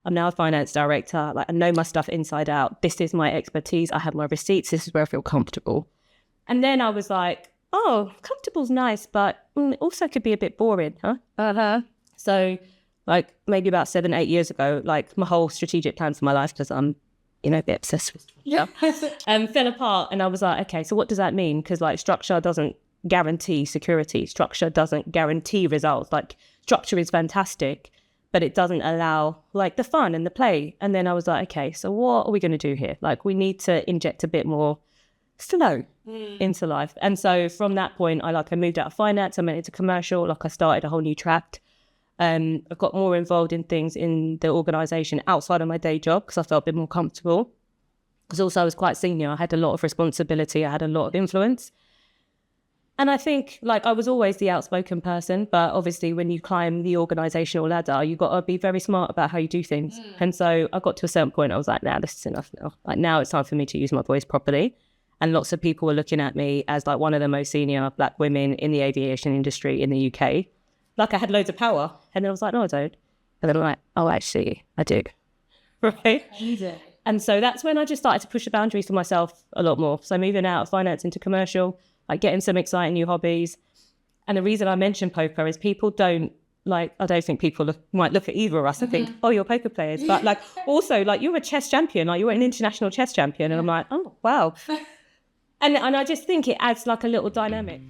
I'm now a finance director. Like, I know my stuff inside out. This is my expertise. I have my receipts. This is where I feel comfortable. And then I was like, oh, comfortable's nice, but it also could be a bit boring, huh? So like maybe about 7-8 years ago, like my whole strategic plan for my life, because I'm, a bit obsessed with fell apart. And I was like, okay, so what does that mean? Because like structure doesn't guarantee security. Structure doesn't guarantee results. Like structure is fantastic, but it doesn't allow like the fun and the play. And then I was like, okay, so what are we going to do here? Like we need to inject a bit more flow into life. And so from that point, I moved out of finance. I went into commercial. Like I started a whole new track. I got more involved in things in the organisation outside of my day job because I felt a bit more comfortable. Because also I was quite senior. I had a lot of responsibility. I had a lot of influence. And I think like I was always the outspoken person, but obviously when you climb the organisational ladder, you've got to be very smart about how you do things. And so I got to a certain point, I was like, nah, this is enough now. Like now it's time for me to use my voice properly. And lots of people were looking at me as like one of the most senior Black women in the aviation industry in the UK. Like I had loads of power. And then I was like, no, I don't. And then I'm like, oh, actually, I do. Right? And so that's when I just started to push the boundaries for myself a lot more. So moving out of finance into commercial, like getting some exciting new hobbies. And the reason I mention poker is people don't, like, I don't think people might look at either of us and think, oh, you're poker players. But like, also, like, you're a chess champion, like, you're an international chess champion. And I'm like, oh, wow. And I just think it adds like a little dynamic.